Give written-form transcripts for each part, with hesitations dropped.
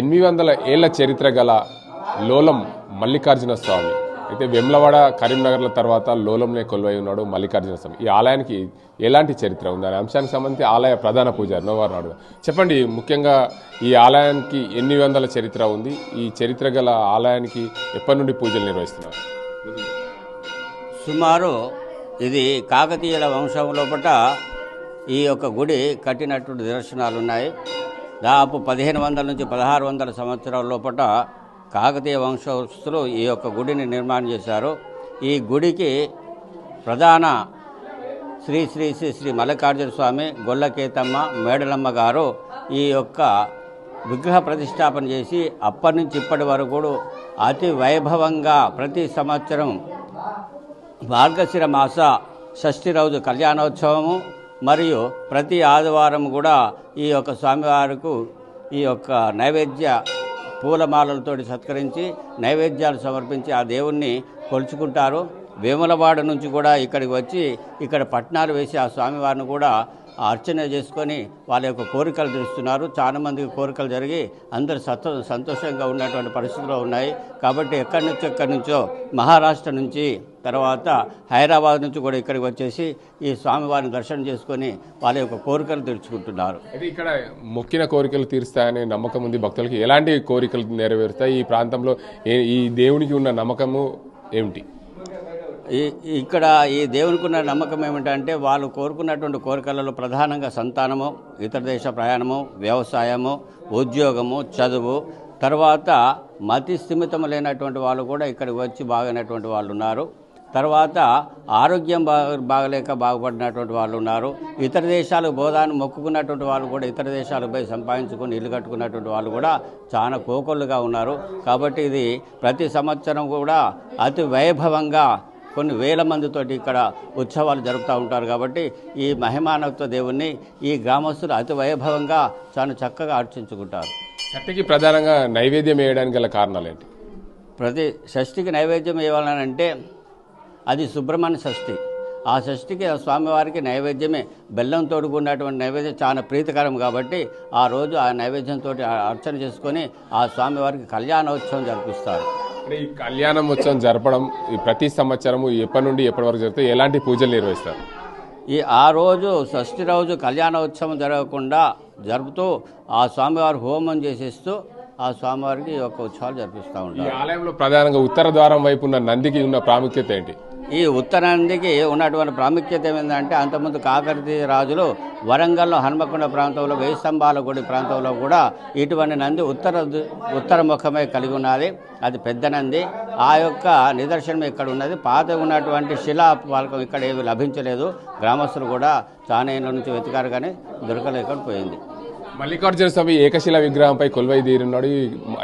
800 ఏళ్ల చరిత్ర గల లోలం మల్లికార్జున స్వామి అయితే వెమ్లవాడ కరీంనగర్ల తర్వాత లోలంనే కొలువై ఉన్నాడు మల్లికార్జున స్వామి. ఈ ఆలయానికి ఎలాంటి చరిత్ర ఉంది అనే అంశానికి సంబంధించి ఆలయ ప్రధాన పూజారి నోవారు నాడు చెప్పండి. ముఖ్యంగా ఈ ఆలయానికి 800 చరిత్ర ఉంది. ఈ చరిత్ర గల ఆలయానికి ఎప్పటి నుండి పూజలు నిర్వహిస్తున్నారు? సుమారు ఇది కాకతీయుల వంశం లోపల ఈ యొక్క గుడి కట్టినటువంటి నిదర్శనాలు ఉన్నాయి. దాదాపు 1500 నుంచి 1600 సంవత్సరాల లోపల కాకతీయ వంశస్థులు ఈ యొక్క గుడిని నిర్మాణం చేశారు. ఈ గుడికి ప్రధాన శ్రీ శ్రీ శ్రీ శ్రీ మల్లికార్జున స్వామి, గొల్లకేతమ్మ, మేడలమ్మ గారు ఈ యొక్క విగ్రహ ప్రతిష్టాపన చేసి అప్పటి నుంచి ఇప్పటి వరకు అతి వైభవంగా ప్రతి సంవత్సరం మార్గశిర మాస షష్ఠి రోజు కళ్యాణోత్సవము మరియు ప్రతి ఆదివారం కూడా ఈ యొక్క స్వామివారికి ఈ యొక్క నైవేద్య పూలమాలలతో సత్కరించి నైవేద్యాలు సమర్పించి ఆ దేవుణ్ణి కొలుచుకుంటారు. వేములవాడ నుంచి కూడా ఇక్కడికి వచ్చి ఇక్కడ పట్నాలు వేసి ఆ స్వామివారిని కూడా అర్చన చేసుకొని వాళ్ళ యొక్క కోరికలు తీరుస్తున్నారు. చాలామందికి కోరికలు జరిగి అందరూ సంతోషంగా ఉన్నటువంటి పరిస్థితులు ఉన్నాయి. కాబట్టి ఎక్కడి నుంచో మహారాష్ట్ర నుంచి తర్వాత హైదరాబాద్ నుంచి కూడా ఇక్కడికి వచ్చేసి ఈ స్వామివారిని దర్శనం చేసుకొని వాళ్ళ యొక్క కోరికలు తీర్చుకుంటున్నారు. అయితే ఇక్కడ మొక్కిన కోరికలు తీరుస్తాయనే నమ్మకం ఉంది భక్తులకి. ఎలాంటి కోరికలు నెరవేరుతాయి? ఈ ప్రాంతంలో ఈ దేవునికి ఉన్న నమ్మకము ఏమిటి? ఇక్కడ ఈ దేవునికి ఉన్న నమ్మకం ఏమిటంటే వాళ్ళు కోరుకున్నటువంటి కోరికలలో ప్రధానంగా సంతానము, ఇతర దేశ ప్రయాణము, వ్యవసాయము, ఉద్యోగము, చదువు, తర్వాత మతి స్థిమితం లేనటువంటి వాళ్ళు కూడా ఇక్కడికి వచ్చి బాగైనటువంటి వాళ్ళు ఉన్నారు. తర్వాత ఆరోగ్యం బాగలేక బాగుపడినటువంటి వాళ్ళు ఉన్నారు. ఇతర దేశాలకు బోధాన్ని మొక్కుకున్నటువంటి వాళ్ళు కూడా ఇతర దేశాలకు పోయి సంపాదించుకొని ఇల్లు కట్టుకున్నటువంటి వాళ్ళు కూడా చాలా కోకొల్లుగా ఉన్నారు. కాబట్టి ఇది ప్రతి సంవత్సరం కూడా అతి వైభవంగా కొన్ని వేల మందితోటి ఇక్కడ ఉత్సవాలు జరుపుతూ ఉంటారు. కాబట్టి ఈ మహిమానవత్వ దేవుణ్ణి ఈ గ్రామస్తులు అతి వైభవంగా చాలా చక్కగా అర్చించుకుంటారు. షష్ఠికి ప్రధానంగా నైవేద్యం వేయడానికి గల కారణాలు ఏంటి? ప్రతి షష్ఠికి నైవేద్యం వేయాలనంటే అది సుబ్రహ్మణ్య షష్ఠి. ఆ షష్ఠికి ఆ స్వామివారికి నైవేద్యమే బెల్లం తోడుకున్నటువంటి నైవేద్యం చాలా ప్రీతికరం. కాబట్టి ఆ రోజు ఆ నైవేద్యంతో అర్చన చేసుకొని ఆ స్వామివారికి కళ్యాణోత్సవం జరిపిస్తారు. ఈ కళ్యాణోత్సవం జరపడం ప్రతి సంవత్సరము ఎప్పటి నుండి ఎప్పటి వరకు జరుగుతాయి? ఎలాంటి పూజలు నిర్వహిస్తారు? ఆ రోజు షష్ఠి రోజు కళ్యాణోత్సవం జరగకుండా జరుపుతూ ఆ స్వామివారి హోమం చేసేస్తూ ఆ స్వామివారికి యొక్క ఉత్సవాలు జరిపిస్తూ ఉంటారు. ఈ ఆలయంలో ప్రధానంగా ఉత్తర ద్వారం వైపు ఉన్న నందికి ఉన్న ప్రాముఖ్యత ఏంటి? ఈ ఉత్తరానికి ఉన్నటువంటి ప్రాముఖ్యత ఏమిటంటే అంతకుముందు కాకతీయ రాజులు వరంగల్లో హనుమకొండ ప్రాంతంలో 1000 స్తంభాల గుడి ప్రాంతంలో కూడా ఇటువంటి నంది ఉత్తర ముఖమై కలిగి ఉన్నది. అది పెద్ద నంది. ఆ యొక్క నిదర్శనం ఇక్కడ ఉన్నది. పాత ఉన్నటువంటి శిలా పాలకం ఇక్కడ ఏమి లభించలేదు. గ్రామస్తులు కూడా చాలా ఏళ్ళ నుంచి వెతికారు కానీ దొరకలేకపోయింది. మల్లికార్జున స్వామి ఏకశిల విగ్రహంపై కొలువై తీరున్నాడు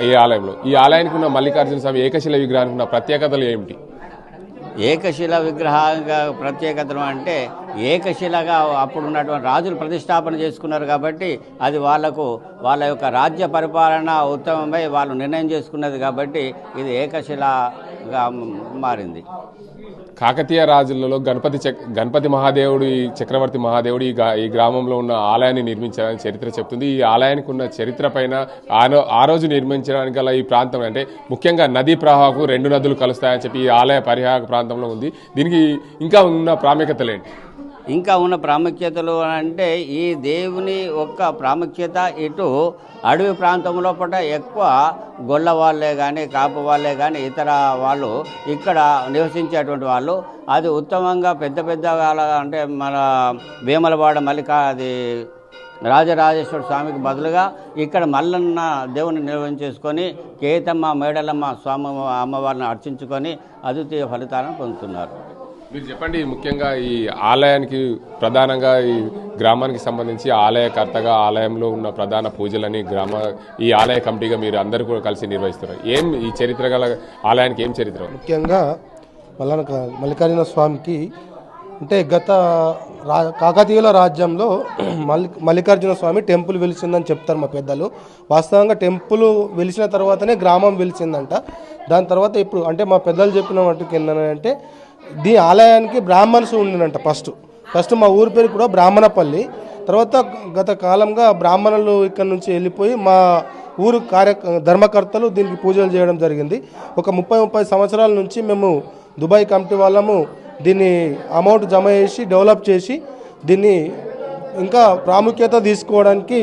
ఈ ఆలయంలో. ఈ ఆలయానికి ఉన్న మల్లికార్జున స్వామి ఏకశిల విగ్రహానికి ఉన్న ప్రత్యేకతలు ఏమిటి? ఏకశిల విగ్రహంగా ప్రత్యేకతలు అంటే ఏకశిలగా అప్పుడు ఉన్నటువంటి రాజులు ప్రతిష్టాపన చేసుకున్నారు. కాబట్టి అది వాళ్ళ యొక్క రాజ్య పరిపాలన ఉత్తమమై వాళ్ళు నిర్ణయం చేసుకున్నది. కాబట్టి ఇది ఏకశిలగా మారింది. కాకతీయ రాజులలో గణపతి మహాదేవుడు, ఈ చక్రవర్తి మహాదేవుడు ఈ గ్రామంలో ఉన్న ఆలయాన్ని నిర్మించాలని చరిత్ర చెప్తుంది. ఈ ఆలయానికి ఉన్న చరిత్ర పైన ఆ రోజు నిర్మించడానికి గల ఈ ప్రాంతం అంటే ముఖ్యంగా నదీ ప్రవాహకు 2 నదులు కలుస్తాయని చెప్పి ఈ ఆలయ పరిహార ప్రాంతంలో ఉంది. దీనికి ఇంకా ఉన్న ప్రాముఖ్యతలు ఏంటి? ఇంకా ఉన్న ప్రాముఖ్యతలు అంటే ఈ దేవుని యొక్క ప్రాముఖ్యత ఇటు అడవి ప్రాంతం లోపల ఎక్కువ గొల్ల వాళ్ళే కానీ కాపు వాళ్ళే కానీ ఇతర వాళ్ళు ఇక్కడ నివసించేటువంటి వాళ్ళు. అది ఉత్తమంగా పెద్దగా అంటే మన వేములవాడ అది రాజరాజేశ్వర స్వామికి బదులుగా ఇక్కడ మల్లన్న దేవుని నిర్వహించేసుకొని కేతమ్మ, మేడలమ్మ స్వామి అమ్మవారిని అర్చించుకొని అద్వితీయ ఫలితాలను పొందుతున్నారు. మీరు చెప్పండి, ముఖ్యంగా ఈ ఆలయానికి ప్రధానంగా ఈ గ్రామానికి సంబంధించి ఆలయకర్తగా ఆలయంలో ఉన్న ప్రధాన పూజలని ఈ ఆలయ కమిటీగా మీరు అందరూ కూడా కలిసి నిర్వహిస్తున్నారు. ఈ చరిత్ర గల ఆలయానికి ఏం చరిత్ర? ముఖ్యంగా మల్లికార్జున స్వామికి అంటే గత కాకతీయుల రాజ్యంలో మల్లికార్జున స్వామి టెంపుల్ వెలిసిందని చెప్తారు మా పెద్దలు. వాస్తవంగా టెంపుల్ వెలిసిన తర్వాతనే గ్రామం వెలిసిందంట. దాని తర్వాత ఇప్పుడు అంటే మా పెద్దలు చెప్పిన మట్టుకు ఏంటంటే దీని ఆలయానికి బ్రాహ్మణ్స్ ఉండినంట. ఫస్ట్ మా ఊరి పేరు కూడా బ్రాహ్మణపల్లి. తర్వాత గత కాలంగా బ్రాహ్మణులు ఇక్కడ నుంచి వెళ్ళిపోయి మా ఊరు ధర్మకర్తలు దీనికి పూజలు చేయడం జరిగింది. ఒక 30 సంవత్సరాల నుంచి మేము దుబాయ్ కమిటీ వాళ్ళము దీన్ని అమౌంట్ జమ చేసి డెవలప్ చేసి దీన్ని ఇంకా ప్రాముఖ్యత తీసుకోవడానికి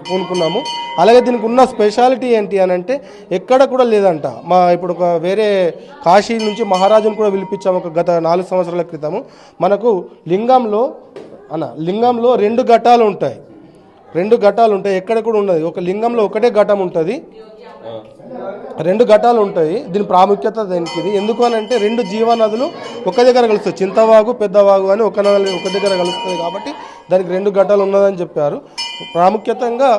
పూనుకున్నాము. అలాగే దీనికి ఉన్న స్పెషాలిటీ ఏంటి అని అంటే ఎక్కడ కూడా లేదంట. ఇప్పుడు ఒక వేరే కాశీ నుంచి మహారాజును కూడా పిలిపించాము ఒక గత 4 సంవత్సరాల క్రితము. మనకు లింగంలో 2 ఘటాలు ఉంటాయి. 2 ఘటాలు ఉంటాయి, ఎక్కడ కూడా ఉన్నది. ఒక లింగంలో ఒకటే ఘటం ఉంటుంది, 2 ఘటాలు ఉంటాయి. దీని ప్రాముఖ్యత దానికి ఇది ఎందుకు అని అంటే 2 జీవనదులు ఒక దగ్గర కలుస్తాయి. చింతవాగు పెద్దవాగు అని ఒక దగ్గర కలుస్తుంది కాబట్టి దానికి 2 ఘటాలు ఉన్నదని చెప్పారు. ప్రాముఖ్యతంగా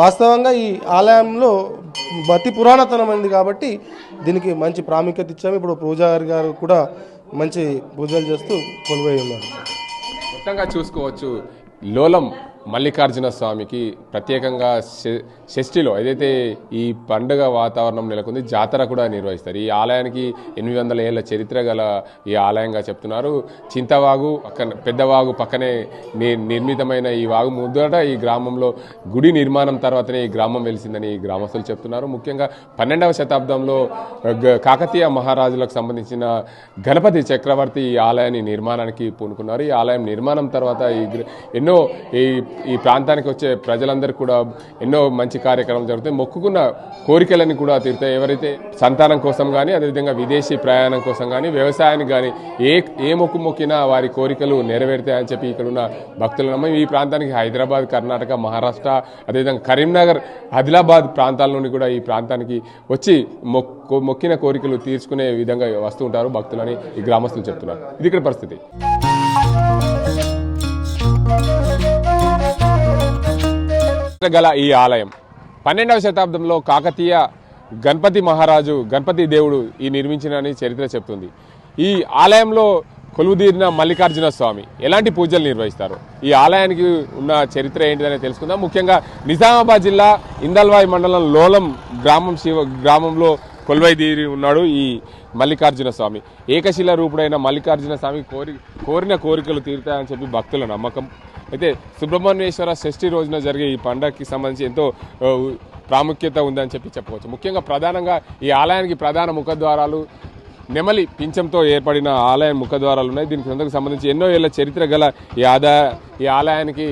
వాస్తవంగా ఈ ఆలయంలో అతి పురాణతనమైనది కాబట్టి దీనికి మంచి ప్రాముఖ్యత ఇచ్చాము. ఇప్పుడు పూజారి గారు కూడా మంచి పూజలు చేస్తూ కొలువై ఉన్నారు. మొత్తంగా చూసుకోవచ్చు లోలం మల్లికార్జున స్వామికి ప్రత్యేకంగా షష్ఠిలో ఏదైతే ఈ పండుగ వాతావరణం నెలకొంది, జాతర కూడా నిర్వహిస్తారు. ఈ ఆలయానికి 800 ఏళ్ల చరిత్ర గల ఈ ఆలయంగా చెప్తున్నారు. చింతవాగు పెద్దవాగు పక్కనే నిర్మితమైన ఈ వాగు ముద్దట ఈ గ్రామంలో గుడి నిర్మాణం తర్వాతనే ఈ గ్రామం వెలిసిందని ఈ గ్రామస్తులు చెప్తున్నారు. ముఖ్యంగా 12వ శతాబ్దంలో కాకతీయ మహారాజులకు సంబంధించిన గణపతి చక్రవర్తి ఈ ఆలయాన్ని నిర్మాణానికి పూనుకున్నారు. ఈ ఆలయం నిర్మాణం తర్వాత ఎన్నో ఈ ప్రాంతానికి వచ్చే ప్రజలందరికీ కూడా ఎన్నో మంచి కార్యక్రమాలు జరుగుతాయి. మొక్కుకున్న కోరికలని కూడా తీరుతాయి. ఎవరైతే సంతానం కోసం కానీ అదేవిధంగా విదేశీ ప్రయాణం కోసం కానీ వ్యవసాయానికి కానీ ఏ మొక్కు మొక్కినా వారి కోరికలు నెరవేరుతాయని చెప్పి ఇక్కడ ఉన్న భక్తులు నమ్మ ఈ ప్రాంతానికి హైదరాబాద్, కర్ణాటక, మహారాష్ట్ర అదేవిధంగా కరీంనగర్, ఆదిలాబాద్ ప్రాంతాల నుండి కూడా ఈ ప్రాంతానికి వచ్చి మొక్కిన కోరికలు తీర్చుకునే విధంగా వస్తూ ఉంటారు భక్తులని ఈ గ్రామస్తులు చెప్తున్నారు. ఇది ఇక్కడ పరిస్థితి. గల ఈ ఆలయం 12వ శతాబ్దంలో కాకతీయ గణపతి దేవుడు ఈ నిర్మించినని చరిత్ర చెప్తుంది. ఈ ఆలయంలో కొలువుదీరిన మల్లికార్జున స్వామి ఎలాంటి పూజలు నిర్వహిస్తారు, ఈ ఆలయానికి ఉన్న చరిత్ర ఏంటిదని తెలుసుకుందాం. ముఖ్యంగా నిజామాబాద్ జిల్లా ఇందల్వాయి మండలం లోలం గ్రామంలో కొలువైదీరి ఉన్నాడు ఈ మల్లికార్జున స్వామి. ఏకశిల రూపుడైన మల్లికార్జున స్వామి కోరిన కోరికలు తీరుతాయని చెప్పి భక్తుల నమ్మకం. అయితే సుబ్రహ్మణ్యేశ్వర షష్ఠి రోజున జరిగే ఈ పండగకి సంబంధించి ఎంతో ప్రాముఖ్యత ఉందని చెప్పవచ్చు. ముఖ్యంగా ప్రధానంగా ఈ ఆలయానికి ప్రధాన ముఖద్వారాలు నెమలి పింఛంతో ఏర్పడిన ఆలయ ముఖద్వారాలు ఉన్నాయి. దీనికి సంబంధించి ఎన్నో ఏళ్ల చరిత్ర గల ఈ ఆలయానికి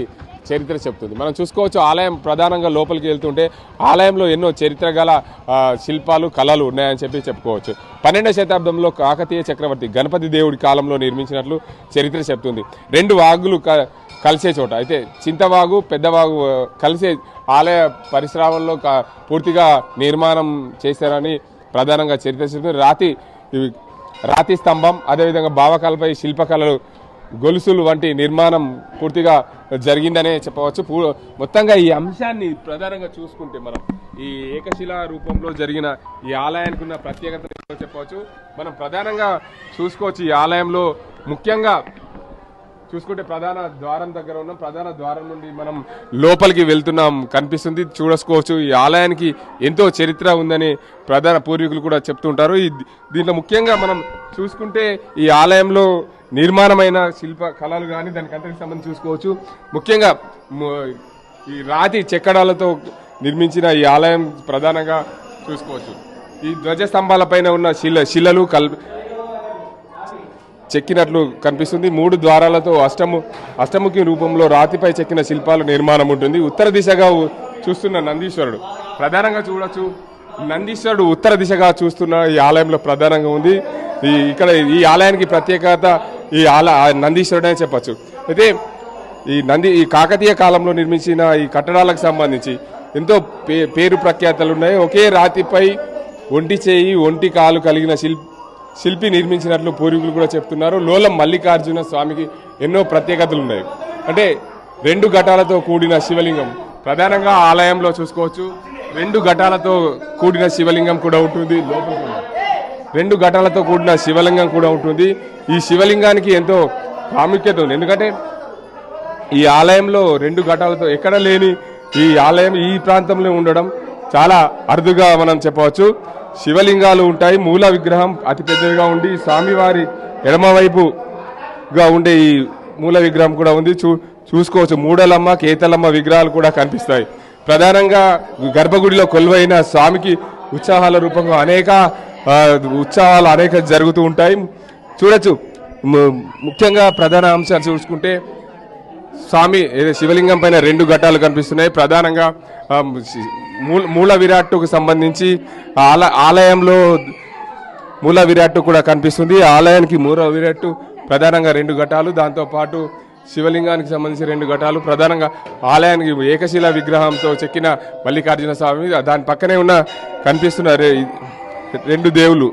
చరిత్ర చెప్తుంది. మనం చూసుకోవచ్చు ఆలయం ప్రధానంగా లోపలికి వెళ్తుంటే ఆలయంలో ఎన్నో చరిత్ర గల శిల్పాలు, కళలు ఉన్నాయని చెప్పుకోవచ్చు. 12వ శతాబ్దంలో కాకతీయ చక్రవర్తి గణపతి దేవుడి కాలంలో నిర్మించినట్లు చరిత్ర చెప్తుంది. 2 వాగులు కలిసే చోట, అయితే చింతవాగు పెద్దవాగు కలిసే ఆలయ పరిసరాల్లో పూర్తిగా నిర్మాణం చేశారని ప్రధానంగా చరిత్ర చెప్తుంది. రాతి స్తంభం అదేవిధంగా భావకళపై శిల్పకళలు, గొలుసులు వంటి నిర్మాణం పూర్తిగా జరిగిందనే చెప్పవచ్చు. మొత్తంగా ఈ అంశాన్ని ప్రధానంగా చూసుకుంటే మనం ఈ ఏకశిలా రూపంలో జరిగిన ఈ ఆలయానికి ఉన్న ప్రత్యేకత చెప్పవచ్చు. మనం ప్రధానంగా చూసుకోవచ్చు ఈ ఆలయంలో ముఖ్యంగా చూసుకుంటే ప్రధాన ద్వారం దగ్గర ఉన్నాం. ప్రధాన ద్వారం నుండి మనం లోపలికి వెళ్తున్నాం కనిపిస్తుంది, చూసుకోవచ్చు. ఈ ఆలయానికి ఎంతో చరిత్ర ఉందని ప్రధాన పూర్వీకులు కూడా చెప్తుంటారు. దీంట్లో ముఖ్యంగా మనం చూసుకుంటే ఈ ఆలయంలో నిర్మాణమైన శిల్ప కళలు కానీ దానికి అంతకు సంబంధించి చూసుకోవచ్చు. ముఖ్యంగా ఈ రాతి చెక్కడాలతో నిర్మించిన ఈ ఆలయం ప్రధానంగా చూసుకోవచ్చు. ఈ ధ్వజస్తంభాలపైన ఉన్న శిలలు చెక్కినట్లు కనిపిస్తుంది. 3 ద్వారాలతో అష్టముఖి రూపంలో రాతిపై చెక్కిన శిల్పాల నిర్మాణం ఉంటుంది. ఉత్తర దిశగా చూస్తున్న నందీశ్వరుడు ప్రధానంగా చూడొచ్చు. నందీశ్వరుడు ఉత్తర దిశగా చూస్తున్న ఈ ఆలయంలో ప్రధానంగా ఉంది. ఇక్కడ ఈ ఆలయానికి ప్రత్యేకత ఈ నందీశ్వరుడు అని చెప్పచ్చు. అయితే ఈ కాకతీయ కాలంలో నిర్మించిన ఈ కట్టడాలకు సంబంధించి ఎంతో పేరు ప్రఖ్యాతలు ఉన్నాయి. ఒకే రాతిపై ఒంటి చేయి ఒంటి కాలు కలిగిన శిల్పి నిర్మించినట్లు పూర్వీకులు కూడా చెప్తున్నారు. లోలం మల్లికార్జున స్వామికి ఎన్నో ప్రత్యేకతలు ఉన్నాయి. అంటే 2 ఘటాలతో కూడిన శివలింగం ప్రధానంగా ఆలయంలో చూసుకోవచ్చు. 2 ఘటాలతో కూడిన శివలింగం కూడా ఉంటుంది. 2 ఘటాలతో కూడిన శివలింగం కూడా ఉంటుంది. ఈ శివలింగానికి ఎంతో ప్రాముఖ్యత ఉంది. ఎందుకంటే ఈ ఆలయంలో 2 ఘటాలతో ఎక్కడ లేని ఈ ఆలయం ఈ ప్రాంతంలో ఉండడం చాలా అరుదుగా మనం చెప్పవచ్చు. శివలింగాలు ఉంటాయి. మూల విగ్రహం అతి పెద్దదిగా ఉండి స్వామివారి ఎడమవైపుగా ఉండే ఈ మూల విగ్రహం కూడా ఉంది. చూసుకోవచ్చు. మూడలమ్మ, కేతలమ్మ విగ్రహాలు కూడా కనిపిస్తాయి. ప్రధానంగా గర్భగుడిలో కొలువైన స్వామికి ఉత్సవాల రూపంగా అనేక ఉత్సవాలు అనేక జరుగుతూ ఉంటాయి. చూడొచ్చు ముఖ్యంగా ప్రధాన అంశాలు చూసుకుంటే స్వామి శివలింగం పైన 2 ఘట్టాలు కనిపిస్తున్నాయి. ప్రధానంగా మూల విరాట్టుకు సంబంధించి ఆలయంలో మూల విరాట్టు కూడా కనిపిస్తుంది. ఆలయానికి మూల విరాట్టు ప్రధానంగా 2 ఘటాలు, దాంతోపాటు శివలింగానికి సంబంధించి 2 ఘటాలు, ప్రధానంగా ఆలయానికి ఏకశిలా విగ్రహంతో చెక్కిన మల్లికార్జున స్వామి, దాని పక్కనే ఉన్న కనిపిస్తున్న 2 దేవుళ్ళు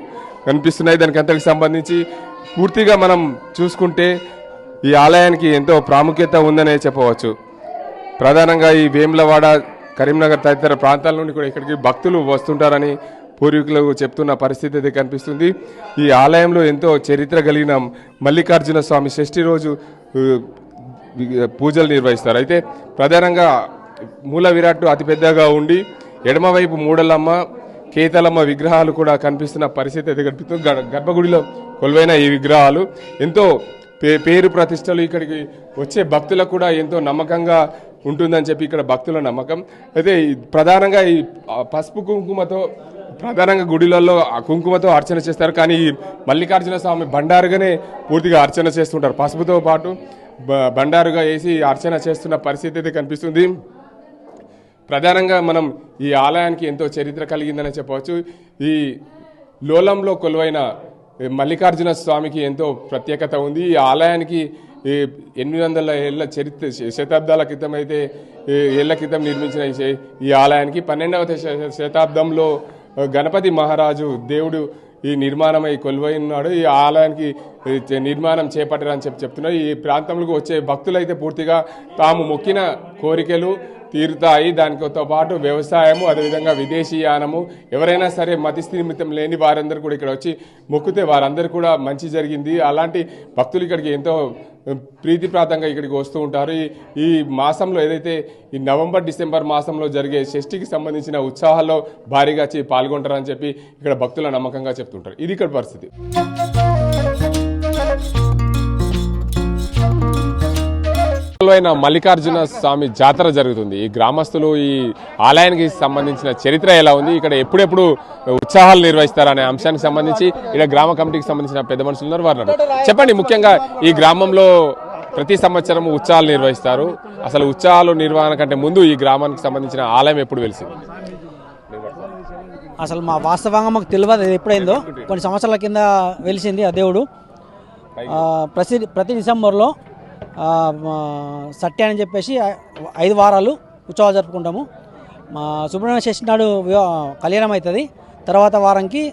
కనిపిస్తున్నాయి. దానికి అంతకు సంబంధించి పూర్తిగా మనం చూసుకుంటే ఈ ఆలయానికి ఎంతో ప్రాముఖ్యత ఉందనే చెప్పవచ్చు. ప్రధానంగా ఈ వేములవాడ, కరీంనగర్ తదితర ప్రాంతాల నుండి కూడా ఇక్కడికి భక్తులు వస్తుంటారని పూర్వీకులు చెప్తున్న పరిస్థితి అయితే కనిపిస్తుంది. ఈ ఆలయంలో ఎంతో చరిత్ర కలిగిన మల్లికార్జున స్వామి షష్ఠి రోజు పూజలు నిర్వహిస్తారు. అయితే ప్రధానంగా మూల విరాట్టు అతిపెద్దగా ఉండి ఎడమవైపు మూడలమ్మ, కేతలమ్మ విగ్రహాలు కూడా కనిపిస్తున్న పరిస్థితి అయితే కనిపిస్తుంది. గర్భగుడిలో కొలువైన ఈ విగ్రహాలు ఎంతో పేరు ప్రతిష్టలు ఇక్కడికి వచ్చే భక్తులకు కూడా ఎంతో నమ్మకంగా ఉంటుందని చెప్పి ఇక్కడ భక్తుల నమ్మకం. అయితే ప్రధానంగా ఈ పసుపు కుంకుమతో ప్రధానంగా గుడిలలో కుంకుమతో అర్చన చేస్తారు. కానీ ఈ మల్లికార్జున స్వామి బండారుగానే పూర్తిగా అర్చన చేస్తుంటారు. పసుపుతో పాటు బండారుగా వేసి అర్చన చేస్తున్న పరిస్థితి అయితే కనిపిస్తుంది. ప్రధానంగా మనం ఈ ఆలయానికి ఎంతో చరిత్ర కలిగిందని చెప్పవచ్చు. ఈ లోలంలో కొలువైన మల్లికార్జున స్వామికి ఎంతో ప్రత్యేకత ఉంది. ఈ ఆలయానికి 800 ఏళ్ల చరిత్ర, శతాబ్దాల క్రితం అయితే ఏళ్ల క్రితం నిర్మించిన ఈ ఆలయానికి 12వ శతాబ్దంలో గణపతి మహారాజు దేవుడు ఈ నిర్మాణమై కొలువై ఉన్నాడు. ఈ ఆలయానికి నిర్మాణం చేపట్టారని చెప్తున్నారు. ఈ ప్రాంతంలోకి వచ్చే భక్తులైతే పూర్తిగా తాము మొక్కిన కోరికలు తీరుతాయి. దానితో పాటు వ్యవసాయము, అదేవిధంగా విదేశీయానము, ఎవరైనా సరే మతిస్థిమితం లేని వారందరూ కూడా ఇక్కడ వచ్చి మొక్కితే వారందరూ కూడా మంచి జరిగింది. అలాంటి భక్తులు ఇక్కడికి ఎంతో ప్రీతిప్రాతంగా ఇక్కడికి వస్తూ ఉంటారు. ఈ మాసంలో ఏదైతే ఈ నవంబర్, డిసెంబర్ మాసంలో జరిగే షష్ఠికి సంబంధించిన ఉత్సాహాల్లో భారీగా పాల్గొంటారని చెప్పి ఇక్కడ భక్తుల నమ్మకంగా చెప్తుంటారు. ఇది ఇక్కడ పరిస్థితి. మల్లికార్జున స్వామి జాతర జరుగుతుంది. ఈ గ్రామస్తులు ఈ ఆలయానికి సంబంధించిన చరిత్ర ఎలా ఉంది, ఇక్కడ ఎప్పుడెప్పుడు ఉత్సాహాలు నిర్వహిస్తారనే అంశానికి సంబంధించి ఇక్కడ గ్రామ కమిటీకి సంబంధించిన పెద్ద మనుషులు ఉన్నారు. వారు చెప్పండి. ముఖ్యంగా ఈ గ్రామంలో ప్రతి సంవత్సరం ఉత్సవాలు నిర్వహిస్తారు. అసలు ఉత్సవాలు నిర్వహణ కంటే ముందు ఈ గ్రామానికి సంబంధించిన ఆలయం ఎప్పుడు వెలిసింది? అసలు మా వాస్తవంగా మాకు తెలియదు ఎప్పుడైందో. కొన్ని సంవత్సరాల కింద వెలిసింది ఆ దేవుడు. ప్రతి డిసెంబర్లో సత్య అని చెప్పేసి 5 వారాలు ఉత్సవాలు జరుపుకుంటాము. మా సుబ్రహ్మణ్య షష్ఠి నాడు కళ్యాణం అవుతుంది. తర్వాత వారంకి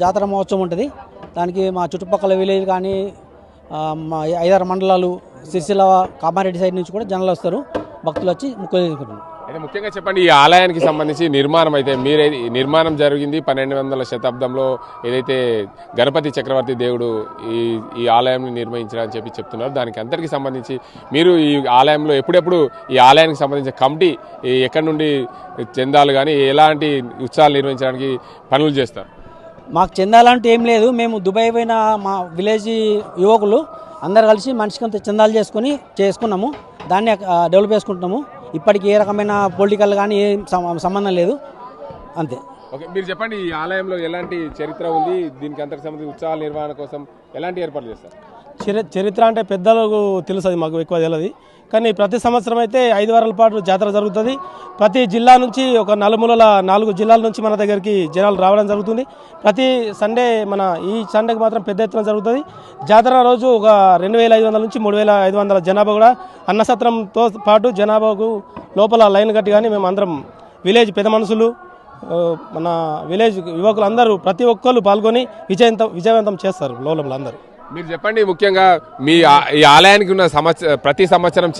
జాతర మహోత్సవం ఉంటుంది. దానికి మా చుట్టుపక్కల విలేజ్ కానీ మా 5-6 మండలాలు, సిరిసిల్ల, కామారెడ్డి సైడ్ నుంచి కూడా జనాలు వస్తారు, భక్తులు వచ్చి మొక్కులు తీసుకుంటారు. అయితే ముఖ్యంగా చెప్పండి, ఈ ఆలయానికి సంబంధించి నిర్మాణం అయితే నిర్మాణం జరిగింది 1200 శతాబ్దంలో. ఏదైతే గణపతి చక్రవర్తి దేవుడు ఈ ఆలయాన్ని నిర్మించారని చెప్తున్నారు. దానికి అందరికీ సంబంధించి మీరు ఈ ఆలయంలో ఎప్పుడెప్పుడు ఈ ఆలయానికి సంబంధించిన కమిటీ ఎక్కడి నుండి చందాలు కానీ ఎలాంటి ఉత్సవాలు నిర్వహించడానికి పనులు చేస్తారు? మాకు చందాలంటూ ఏం లేదు. మేము దుబాయ్ పోయిన మా విలేజ్ యువకులు అందరు కలిసి మనిషికంత చందాలు చేసుకున్నాము. దాన్ని డెవలప్ చేసుకుంటున్నాము. ఇప్పటికి ఏ రకమైన పొలిటికల్ కానీ ఏ సంబంధం లేదు, అంతే. ఓకే, మీరు చెప్పండి. ఈ ఆలయంలో ఎలాంటి చరిత్ర ఉంది, దీనికి అంతకు సంబంధించి ఉత్సవాల నిర్వహణ కోసం ఎలాంటి ఏర్పాట్లు చేస్తారు? చరిత్ర అంటే పెద్దలకు తెలుసు, అది మాకు ఎక్కువ తెలియదు. కానీ ప్రతి సంవత్సరం అయితే 5 వారాల పాటు జాతర జరుగుతుంది. ప్రతి జిల్లా నుంచి ఒక నలుమూలల 4 జిల్లాల నుంచి మన దగ్గరికి జనాలు రావడం జరుగుతుంది. ప్రతి సండే ఈ సండేకి మాత్రం పెద్ద ఎత్తున జరుగుతుంది. జాతర రోజు ఒక 2500 నుంచి 3500 జనాభా కూడా అన్నసత్రంతో పాటు జనాభాకు లోపల లైన్ కట్టి కానీ మేము అందరం విలేజ్ పెద్ద మనుషులు, మన విలేజ్ యువకులు అందరూ ప్రతి ఒక్కరు పాల్గొని విజయవంతం చేస్తారు లోపల అందరూ. మీరు చెప్పండి. ముఖ్యంగా మీ ఈ ఆలయానికి ఉన్న ప్రతి సంవత్సరం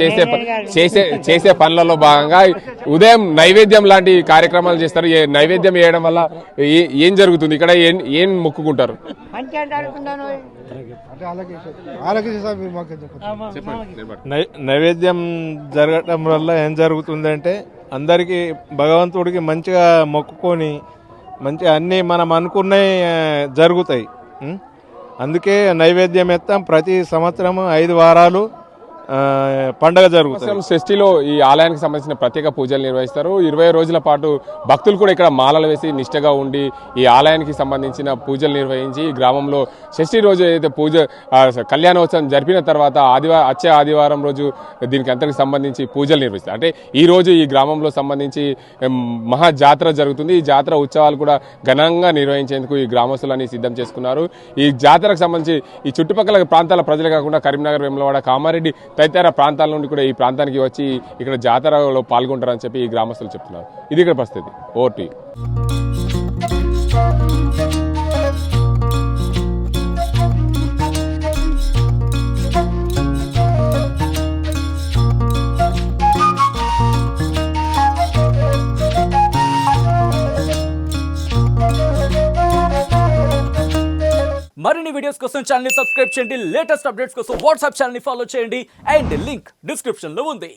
చేసే పనులలో భాగంగా ఉదయం నైవేద్యం లాంటి కార్యక్రమాలు చేస్తారు. నైవేద్యం వేయడం వల్ల ఏం జరుగుతుంది, ఇక్కడ ఏం మొక్కుకుంటారు? నైవేద్యం జరగటం వల్ల ఏం జరుగుతుందంటే అందరికీ భగవంతుడికి మంచిగా మొక్కుకొని మంచిగా అన్నీ మనం అనుకున్నవి జరుగుతాయి. అందుకే నైవేద్యం ఎత్తాం. ప్రతి సంవత్సరం 5 వారాలు పండగ జరుగుతుంది. షష్ఠిలో ఈ ఆలయానికి సంబంధించిన ప్రత్యేక పూజలు నిర్వహిస్తారు. 20 రోజుల పాటు భక్తులు కూడా ఇక్కడ మాలలు వేసి నిష్టగా ఉండి ఈ ఆలయానికి సంబంధించిన పూజలు నిర్వహించి ఈ గ్రామంలో షష్ఠి రోజు ఏదైతే కళ్యాణోత్సవం జరిపిన తర్వాత వచ్చే ఆదివారం రోజు దీనికి అంతకు సంబంధించి పూజలు నిర్వహిస్తారు. అంటే ఈ రోజు ఈ గ్రామంలో సంబంధించి మహా జాతర జరుగుతుంది. ఈ జాతర ఉత్సవాలు కూడా ఘనంగా నిర్వహించేందుకు ఈ గ్రామస్తులని సిద్ధం చేసుకున్నారు. ఈ జాతరకు సంబంధించి ఈ చుట్టుపక్కల ప్రాంతాల ప్రజలు కాకుండా కరీంనగర్, వేములవాడ, కామారెడ్డి తదితర ప్రాంతాల నుండి కూడా ఈ ప్రాంతానికి వచ్చి ఇక్కడ జాతరలో పాల్గొంటారని చెప్పి ఈ గ్రామస్తులు చెప్తున్నారు. ఇది ఇక్కడ పరిస్థితి. ఓటీ మరిన్ని వీడియోస్ కోసం ఛానల్ ని సబ్స్క్రైబ్ చేయండి. లేటెస్ట్ అప్డేట్స్ కోసం వాట్సాప్ ఛానల్ ని ఫాలో చేయండి. అండ్ లింక్ డిస్క్రిప్షన్ లో ఉంది.